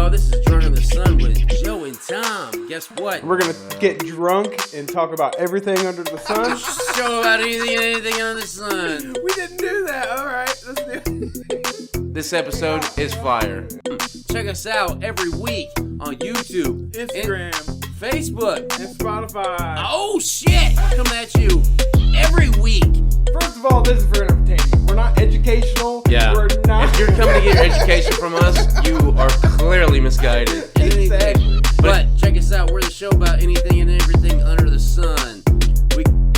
y'all. This is Drunk in the Sun with Joe and Tom. Guess what? We're going to get drunk and talk about everything under the sun. Show about anything under the sun. We didn't do that. All right, let's do it. This episode is fire. Check us out every week on YouTube, Instagram, Facebook, and Spotify. Oh, shit! Coming at you every week. First of all, this is for entertainment. We're not educational. Yeah. We're not. If you're coming to get your education from us, you are clearly misguided. Exactly. But check us out. We're the show about anything and everything under the sun.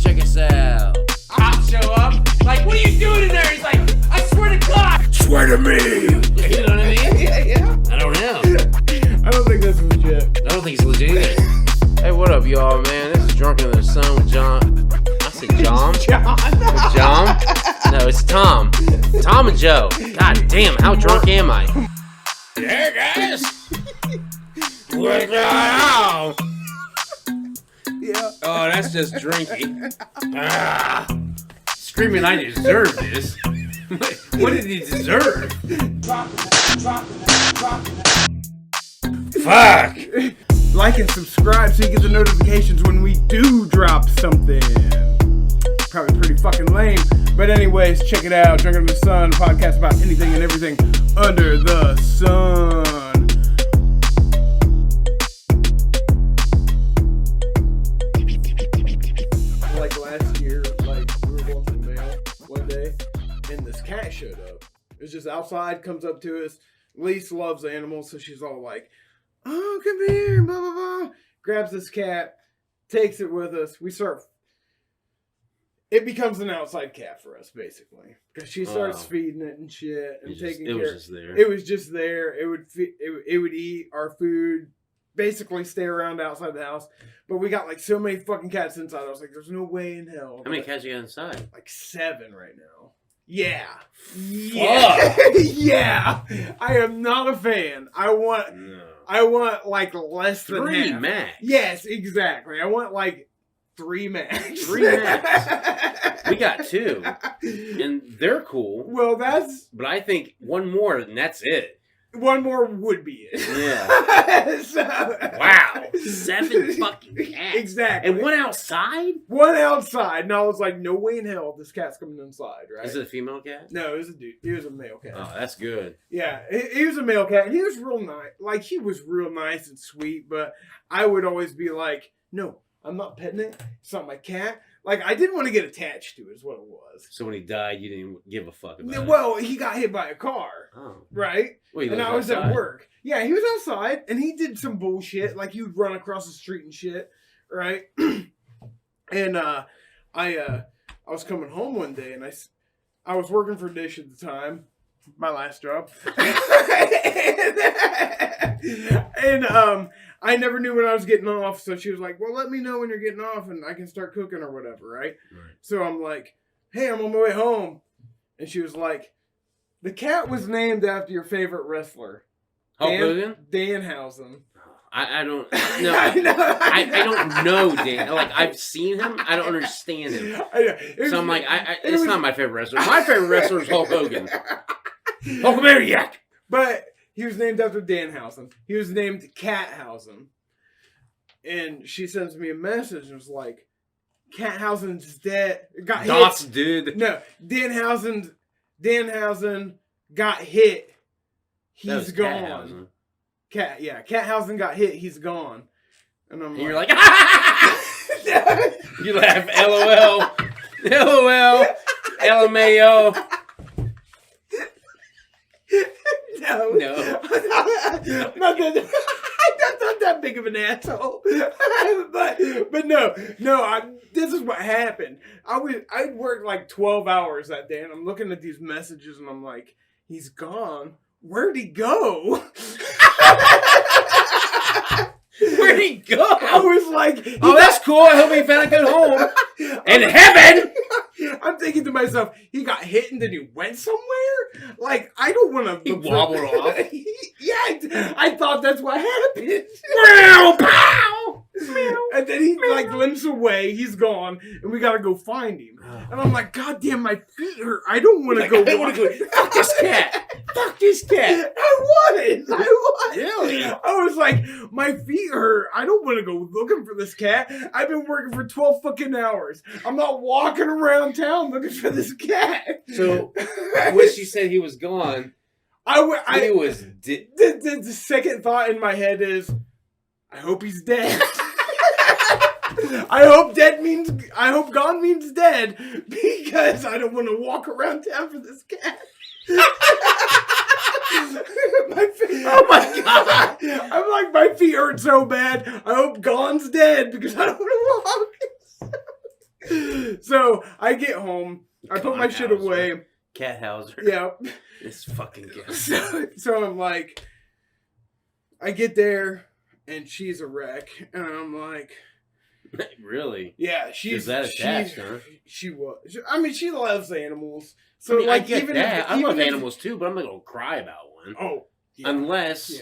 Check us out. I'll show up. Like, what are you doing in there? He's like, I swear to God. Swear to me. You know what I mean? Yeah. I don't know. I don't think that's legit. I don't think it's legit either. Hey, what up, y'all, man? This is Drunk in the Sun with John. I said John? With John? No, it's Tom. Tom and Joe. God damn, how drunk am I? Hey, guys. What's going on? Yeah. Oh, that's just drinking. Screaming, I deserve this. What did he deserve? Fuck! Like and subscribe so you get the notifications when we do drop something. Probably pretty fucking lame. But anyways, check it out. Drunk in the Sun, a podcast about anything and everything under the sun. Like last year, like we were going to the mail one day, and this cat showed up. It was just outside, comes up to us. Lise loves animals, so she's all like, "Oh, come here, blah, blah, blah." Grabs this cat, takes it with us. It becomes an outside cat for us, basically. Because she starts feeding it and shit and taking care. It was just there. It was just there. It would eat our food, basically stay around outside the house. But we got like so many fucking cats inside. I was like, there's no way in hell. How many cats you got inside? Like 7 right now. Yeah. Yeah. I am not a fan. I want like less than 3 half. max. Yes, exactly. I want like 3 max. 3 max. We got 2. And they're cool. Well, but I think one more and that's it. One more would be it. Yeah. Wow. 7 fucking cats. Exactly. And one outside? One outside. And I was like, no way in hell this cat's coming inside, right? Is it a female cat? No, it was a dude. He was a male cat. Oh, that's good. Yeah, he was a male cat. And he was real nice. Like, he was real nice and sweet. But I would always be like, no, I'm not petting it. It's not my cat. Like, I didn't want to get attached to it is what it was. So when he died, you didn't give a fuck about it? Well, he got hit by a car. Oh. Right? Well, and I was outside. At work. Yeah, he was outside, and he did some bullshit. Like, he would run across the street and shit. Right? And I was coming home one day, and I was working for Dish at the time. My last job. and I never knew when I was getting off, so she was like, well, let me know when you're getting off and I can start cooking or whatever, right? So I'm like, hey, I'm on my way home. And she was like, the cat was named after your favorite wrestler. Hulk Hogan? Danhausen. I don't know. I don't know Dan. Like, I've seen him. I don't understand him. So I'm like, it's not my favorite wrestler. My favorite wrestler is Hulk Hogan. Hulkamaniac! But he was named after Danhausen. He was named Cathausen. And she sends me a message and was like, Cathausen's dead. Got Dots, hit. Dude. No, Danhausen got hit. He's gone. Cathausen got hit. He's gone. And you're like, you laugh, LOL. LOL. LMAO. No. I'm not that big of an asshole. but no. This is what happened. I'd worked like 12 hours that day, and I'm looking at these messages, and I'm like, he's gone. Where'd he go? Where'd he go? I was like, oh, that's cool. I hope he found a good home. In heaven! I'm thinking to myself, he got hit and then he went somewhere? Like, I don't want to... He wobbled off? Yeah, I thought that's what happened. Pow! And then he like limps away. He's gone, and we gotta go find him. And I'm like, God damn, my feet hurt. I don't want to go. I want to go. Fuck this cat. Fuck this cat. I wanted. Really? I was like, my feet hurt. I don't want to go looking for this cat. I've been working for 12 fucking hours. I'm not walking around town looking for this cat. So when she said he was gone, he was the second thought in my head is, I hope he's dead. I hope gone means dead, because I don't want to walk around town for this cat. Oh my God. I'm like, my feet hurt so bad. I hope gone's dead because I don't want to walk. So I get home. I put my shit away. Cathausen. Yeah. This fucking guy. So I'm like, I get there and she's a wreck, and I'm like, really? yeah, she's that attached, huh? She was. I mean, she loves animals. So I mean, like, I get even that. if, I love if, animals too, but I'm not gonna cry about one. Oh, yeah. Unless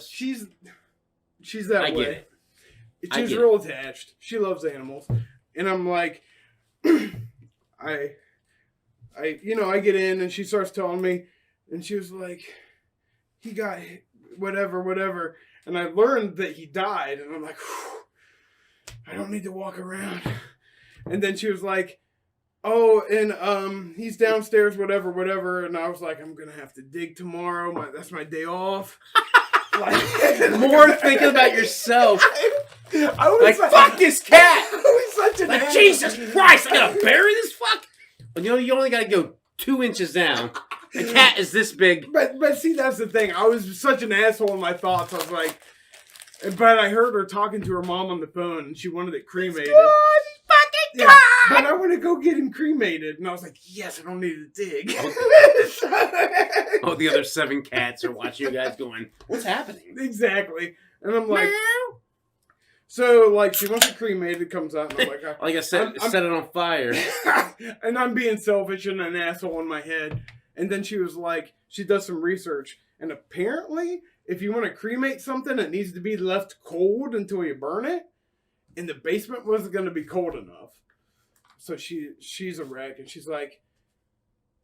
she's that I way. get it. She's real attached. She loves animals, and I'm like, I get in, and she starts telling me, and she was like, he got whatever, and I learned that he died, and I'm like, I don't need to walk around. And then she was like, oh, and he's downstairs, whatever, and I was like, I'm gonna have to dig tomorrow. That's my day off. More thinking about yourself. I was like, fuck this cat. I was such an like, Jesus Christ, I gotta bury this fuck. But you only gotta go 2 inches down. The cat is this big. But see, that's the thing. I was such an asshole in my thoughts. I was like, but I heard her talking to her mom on the phone, and she wanted it cremated. Yeah, but I want to go get him cremated. And I was like, yes, I don't need to dig. Oh, the other 7 cats are watching you guys going, what's happening? Exactly. And I'm like, so, like, she wants it cremated, it comes out, and I'm like, like I said, set it on fire. And I'm being selfish and an asshole in my head. And then she was like, she does some research. And apparently, if you want to cremate something, it needs to be left cold until you burn it. And the basement wasn't going to be cold enough. So she's a wreck, and she's like,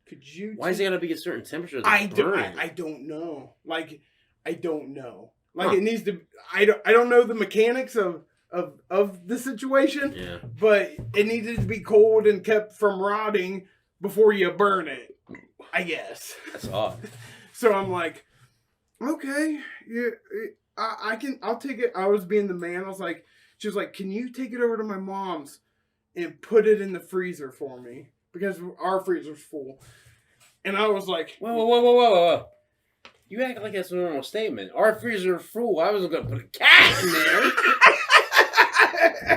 could you... Why is it got to be a certain temperature? I don't know. Like, I don't know. Like, it needs to... I don't know the mechanics of the situation. Yeah. But it needed to be cold and kept from rotting before you burn it, I guess. That's odd. So I'm like, okay, yeah, I'll take it. I was being the man. I was like, she was like, can you take it over to my mom's and put it in the freezer for me? Because our freezer's full. And I was like, whoa. You act like that's a normal statement. Our freezer is full. I wasn't going to put a cat in there.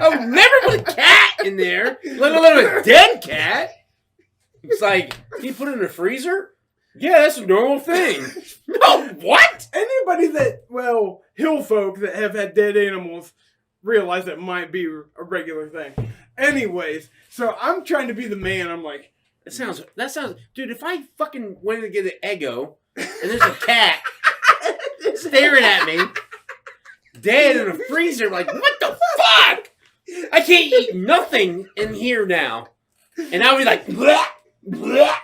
I would never put a cat in there, let alone a dead cat. It's like, can you put it in the freezer? Yeah, that's a normal thing. No, what? Anybody hill folk that have had dead animals realize that might be a regular thing. Anyways, so I'm trying to be the man. I'm like, that sounds, dude, if I fucking went to get an Eggo and there's a cat staring at me, dead in a freezer, like, what the fuck? I can't eat nothing in here now. And I would be like, blah, blah.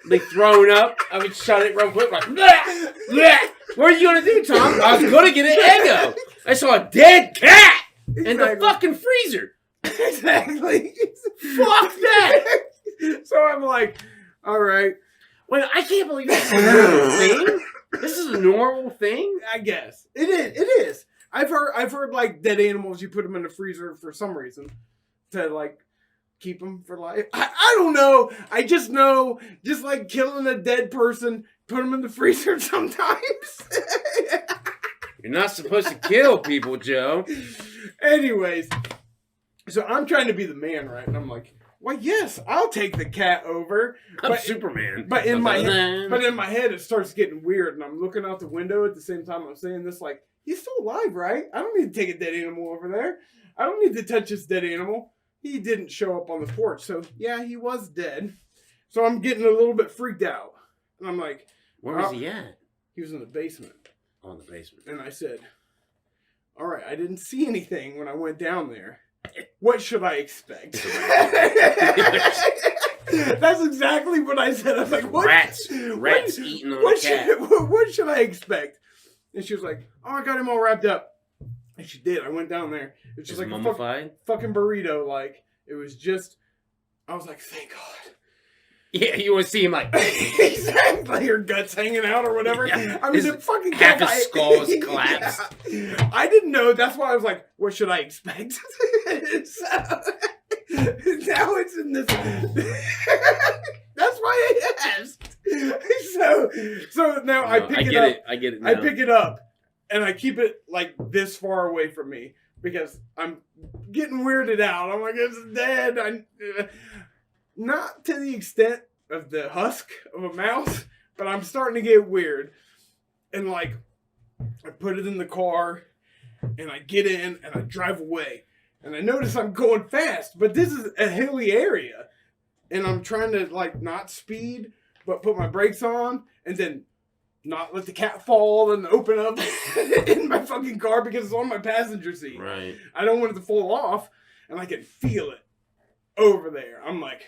Like throwing up. I would shut it real quick, like, blah, blah. What are you going to do, Tom? I was going to get an Eggo. I saw a dead cat in the fucking freezer. Exactly. Fuck that. So I'm like, all right. Well, I can't believe this is a normal thing. This is a normal thing? I guess. It is. I've heard like dead animals, you put them in the freezer for some reason to like keep them for life. I don't know. I just know, just like killing a dead person, put them in the freezer sometimes. You're not supposed to kill people, Joe. Anyways, so I'm trying to be the man, right? And I'm like, well, yes, I'll take the cat over. I'm Superman. But in my head, it starts getting weird, and I'm looking out the window at the same time I'm saying this, like, he's still alive, right? I don't need to take a dead animal over there. I don't need to touch this dead animal. He didn't show up on the porch, so yeah, he was dead. So I'm getting a little bit freaked out, and I'm like, where was he at? He was in the basement. Oh, in the basement. And I said, all right, I didn't see anything when I went down there. What should I expect? That's exactly what I said. I was like, what? Rats eating on a cat. What should I expect? And she was like, oh, I got him all wrapped up. And she did. I went down there. It was just like mummified? a fucking burrito. Like, it was just, I was like, thank God. Yeah, you want to see him like... Exactly. Her guts hanging out or whatever. Yeah. I mean, the fucking half his skull is collapsed. Yeah. I didn't know. That's why I was like, what should I expect? So, now it's in this... That's why I asked. So now I pick it up. I get it now. I pick it up and I keep it like this far away from me because I'm getting weirded out. I'm like, it's dead. Not to the extent of the husk of a mouse, but I'm starting to get weird. And like, I put it in the car and I get in and I drive away. And I notice I'm going fast, but this is a hilly area. And I'm trying to like not speed, but put my brakes on and then not let the cat fall and open up in my fucking car because it's on my passenger seat. Right. I don't want it to fall off and I can feel it over there. I'm like,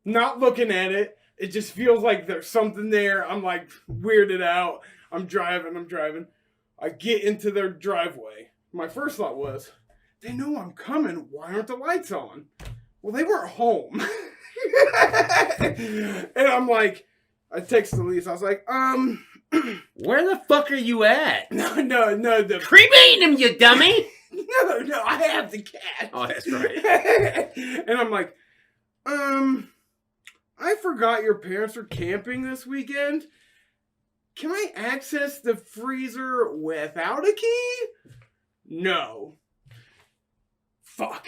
not looking at it. It just feels like there's something there. I'm like weirded out. I'm driving. I get into their driveway. My first thought was, they know I'm coming. Why aren't the lights on? Well, they weren't home. And I'm like, I text Elise. I was like, where the fuck are you at? No. Cremating him, you dummy! No, I have the cat. Oh, that's right. And I'm like, I forgot your parents are camping this weekend. Can I access the freezer without a key? No. Fuck.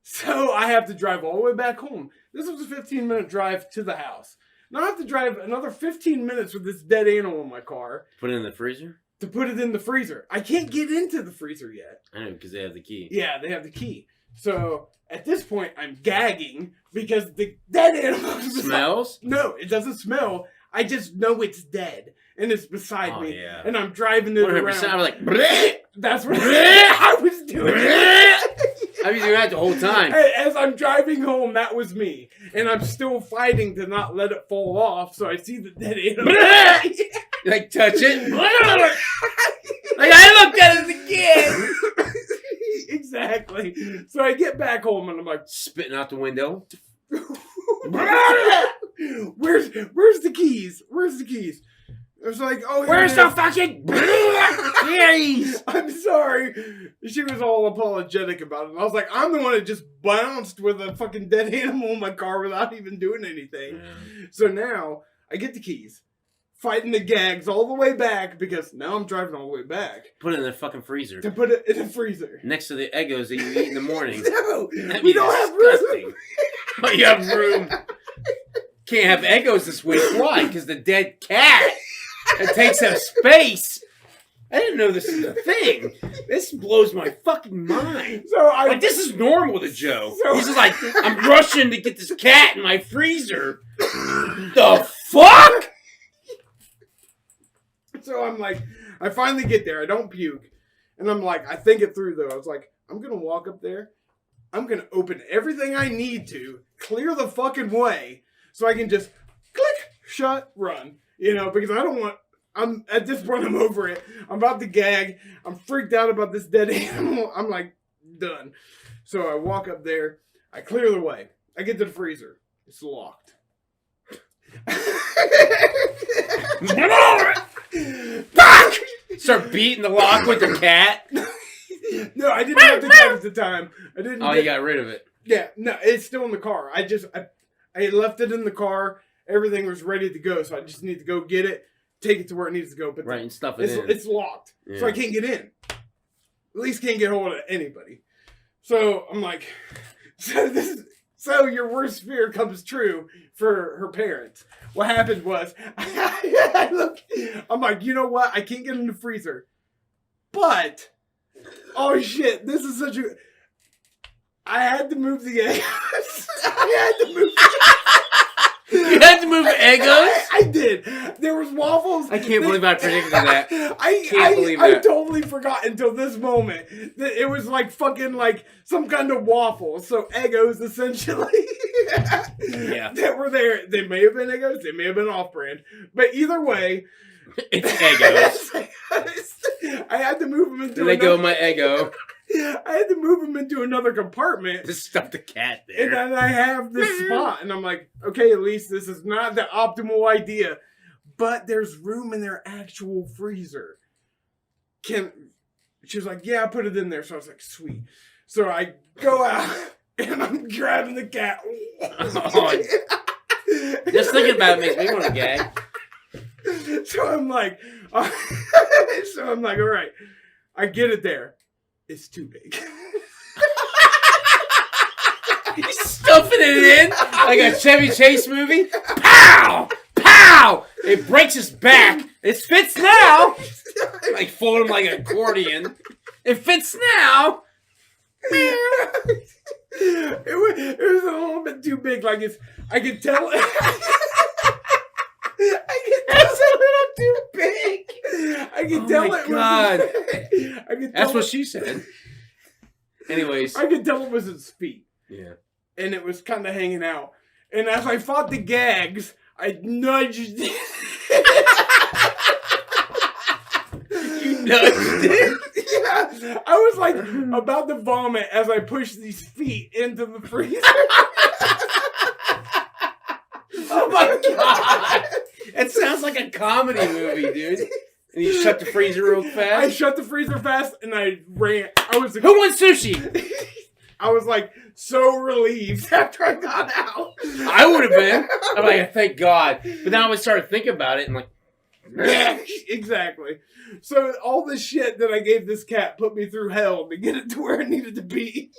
So I have to drive all the way back home. This was a 15-minute drive to the house. Now I have to drive another 15 minutes with this dead animal in my car. Put it in the freezer? To put it in the freezer. I can't get into the freezer yet. I know, because they have the key. Yeah, they have the key. So at this point, I'm gagging because the dead animal smells. No, it doesn't smell. I just know it's dead and it's beside me. Yeah. And I'm driving it 100%. around. I was like, bleh! That's what I was doing. I was doing that the whole time. As I'm driving home, that was me, and I'm still fighting to not let it fall off. So I see the dead animal. Like touch it. Like I looked at it again. Exactly. So I get back home and I'm like spitting out the window. Where's the keys? Where's the keys? I was like, oh, where's the fucking keys? I'm sorry. She was all apologetic about it. And I was like, I'm the one that just bounced with a fucking dead animal in my car without even doing anything. Yeah. So now I get the keys, fighting the gags all the way back because now I'm driving all the way back. Put it in the fucking freezer. To put it in the freezer. Next to the Eggos that you eat in the morning. No, we don't have room. Oh, you have room. Can't have Eggos this week. Why? Because the dead cat. It takes up space. I didn't know this is a thing. This blows my fucking mind. So this is normal to Joe. He's just like, I'm rushing to get this cat in my freezer. The fuck? So I'm like, I finally get there. I don't puke. And I'm like, I think it through though. I was like, I'm going to walk up there. I'm going to open everything I need to, clear the fucking way, so I can just click, shut, run. You know, because I don't want, I'm at this point, I'm over it. I'm about to gag. I'm freaked out about this dead animal. I'm like, done. So I walk up there. I clear the way. I get to the freezer. It's locked. Fuck! Start beating the lock with the cat. No, I didn't have the cat at the time. I didn't. Oh, you got rid of it. Yeah, no, it's still in the car. I left it in the car. Everything was ready to go, so I just need to go get it, take it to where it needs to go. But right, and stuff it in. It's locked, so I can't get in. At least can't get hold of anybody. So I'm like, so your worst fear comes true for her parents. What happened was, I'm like, you know what? I can't get in the freezer, but oh shit, this is such a. I had to move the eggs. I had to move. You had to move Eggos? I did. There was waffles. I can't believe I predicted that. I totally forgot until this moment that it was like fucking like some kind of waffle. So Eggos essentially that were there. They may have been Eggos. They may have been off-brand. But either way, it's Eggos. I had to move them into. Let go of my Eggo. I had to move him into another compartment. Just stuff the cat there. And then I have this spot. And I'm like, okay, at least this is not the optimal idea. But there's room in their actual freezer. She was like, yeah, I put it in there. So I was like, sweet. So I go out and I'm grabbing the cat. Just thinking about it makes me want to gag. So I'm like, all right, I get it there. It's too big. He's stuffing it in like a Chevy Chase movie. Pow! Pow! It breaks his back. It fits now. Like fold him like an accordion. It fits now. It was a little bit too big. Like I could tell. It's a little too big. I could tell it God. was. That's what she said. Anyways. I could tell it was its feet. Yeah. And it was kind of hanging out. And as I fought the gags, I nudged it. You nudged it? Yeah. I was like about to vomit as I pushed these feet into the freezer. Oh my God. It sounds like a comedy movie, dude. And you shut the freezer real fast? I shut the freezer fast and I ran. Who wants sushi? I was like so relieved after I got out. I would have been. I'm like, thank God. But then I would start thinking about it and like, exactly. So all the shit that I gave this cat put me through hell to get it to where it needed to be.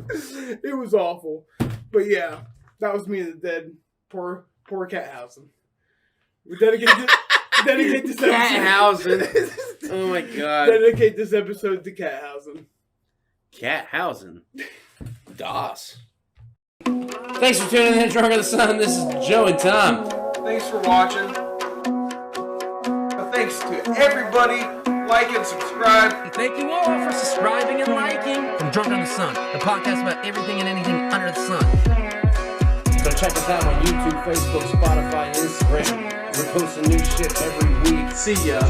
It was awful. But yeah, that was me and the dead. Poor Cathausen. We dedicate this episode. Cathausen. Oh my God. Dedicate this episode to Cathausen. Cathausen. Das. Thanks for tuning in to Drunk on the Sun. This is Joe and Tom. Thanks for watching. Thanks to everybody. Like and subscribe. And thank you all for subscribing and liking. From Drunk on the Sun, the podcast about everything and anything under the sun. So check us out on YouTube, Facebook, Spotify, Instagram. We're posting new shit every week. See ya.